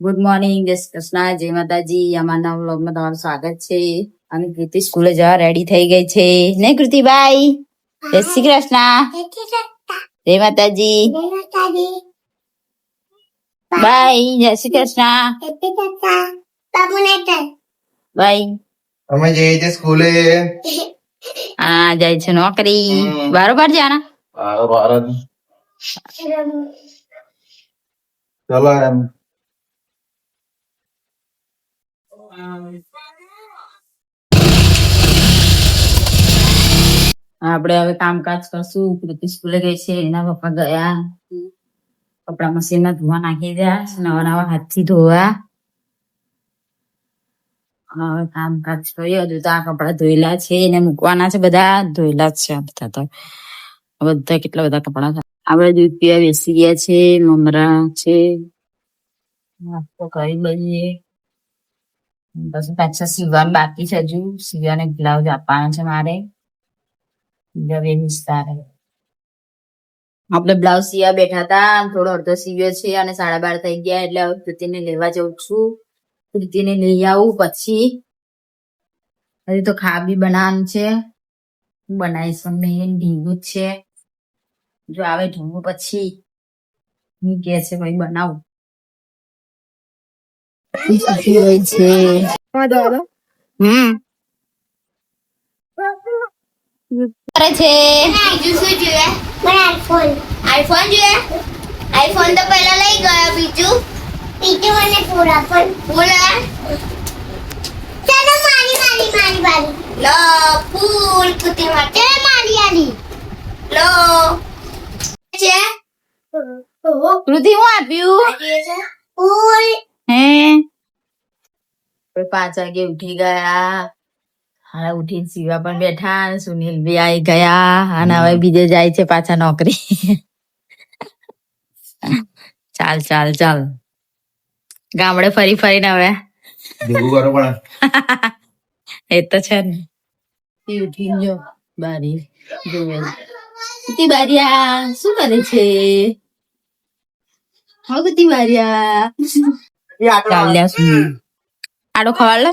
Good morning, જય શ્રી કૃષ્ણ, જય માતાજી. અમારા વ્લોગમાં તમારું સ્વાગત છે. અને કૃતિ સ્કૂલે જવા રેડી થઈ ગઈ છે ને કૃતિભાઈ? જય શ્રી કૃષ્ણ, જય માતાજી, બાય. જય શ્રી કૃષ્ણ, બાય. અમે જઈએ છીએ સ્કૂલે. હા, જાય છે નોકરી. બરોબર જાના ભારત ચલો એમ. આપણે હવે કામકાજ કરશું. કૃતિ સ્કૂલે ગઈ છે, એના પપ્પા ગયા કપડા મશીનમાં ધોવા નાખી ગયા, નવા નવા હાથથી ધોવા. હવે કામકાજ કરીએ. હજુ તો આ કપડા ધોયેલા છે, એને મૂકવાના છે. બધા ધોયેલા જ છે બધા તો. બધા કેટલા બધા કપડા છે. આપણે દૂધ પીવા બેસી ગયા છે. મમરા છે, નાસ્તો કરી લઈએ. પછી પાછા સીવવાનું બાકી છે. હજુ સીવવાને બ્લાઉઝ આપવાનો છે મારે. આપણે બ્લાઉઝ સીવા બેઠા હતા, થોડો અડધો સીવ્યો છે અને 12:30 થઈ ગયા. એટલે હવે કૃતિને લેવા જઉં છું. કૃતિને લઈ આવું પછી હજી તો ખાબી બનાવવાનું છે. બનાવીશ મેન ઢીંગું જ છે. જો આવે ઢીંગું પછી હું કે છે ભાઈ બનાવું છે. કરે છે આઈફોન જોઈએ. આઈફોન તો પહેલા લઈ ગયો. બીજું મને પૂરા પણ બોલા ચાલો મારી લો ફૂલ કુતી માટે મારી આલી લો છે. કૃતિ હું આપ્યું ફૂલ હે. 5 વાગે ઉઠી ગયા. હા, ઉઠીને સીવા પણ બેઠા. સુનિલ બી આવી ગયા અને હવે બીજે જાય છે પાછા નોકરી. ચાલ ચાલ ચાલ, ગામડે ફરી ફરીને હવે ભેગું કરો પણ. એ તો છે ને. ઉઠીને જો બારી જોવે કુતી બારિયા શું કરે છે? હા કુતી બારિયા ચાલ્યા શું આડો ખવાડ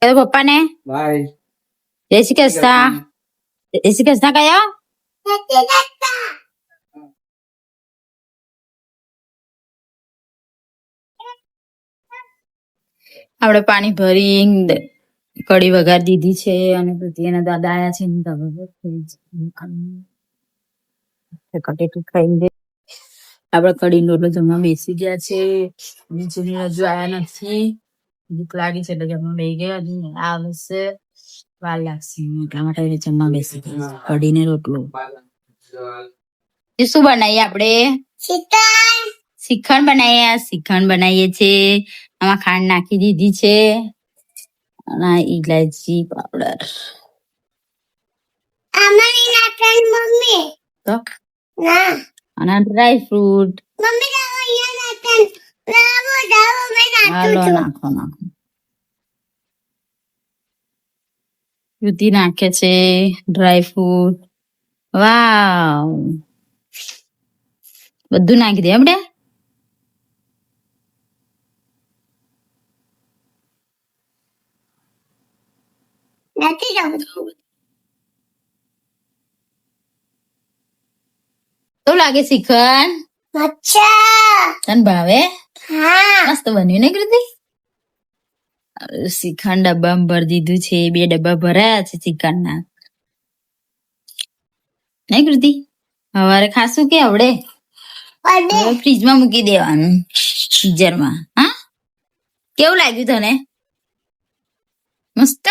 લે પપ્પા ને. બાય. જય શ્રી કૃષ્ણ, જય શ્રી કૃષ્ણ કયા. આપણે પાણી ભરી કઢી વઘાર દીધી છે અને એના દાદા આયા છે કટેટું ખાઈને આપણે કઢી નો જમવા બેસી ગયા છે. નીચે હજુ આયા નથી. ભૂખ લાગી છે એટલે જમવા બેસી ગયા. હજુ આવશે વાર લાગશે એટલા માટે જમવા બેસી ગયા. કઢી ને રોટલો. શું બનાવીએ આપણે? શ્રીખંડ બનાવીએ. શ્રીખંડ બનાવીએ છે. આમાં ખાંડ નાખી દીધી છે અને ઇલાયચી પાવડર. તો અને ડ્રાય ફ્રૂટ. હાલો નાખો નાખો. કૃતિ નાખે છે ડ્રાય ફ્રૂટ. વાવ, બધું નાખી દે આપણે. તો લાગે શ્રીખંડ તને ભાવે? મસ્ત બન્યું ને કૃતિ? શ્રીખંડ ડબ્બામાં ભરી દીધું છે. 2 ડબ્બા ભરાયા છે શ્રીખંડ ના. નહીં કૃતિ? સવારે ખાશું કે આવડે ફ્રીજમાં મૂકી દેવાનું, ફ્રીઝરમાં. હા, કેવું લાગ્યું તને? મસ્ત.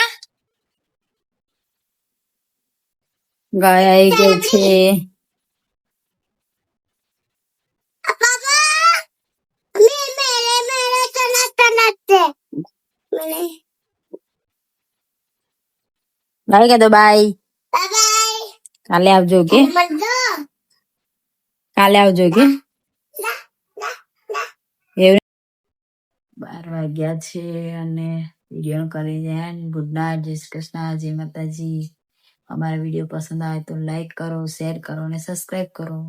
ગાય આવી ગઈ છે. બાય કહી દો. બાય. કાલે આવજો કે. કાલે આવજો કે. 12 વાગ્યા છે અને વિડીયો કરી જાય. ગુડ નાઇટ, જય શ્રી કૃષ્ણ, જય માતાજી. અમારા વિડીયો પસંદ આવે તો લાઈક કરો, શેર કરો અને સબસ્ક્રાઈબ કરો.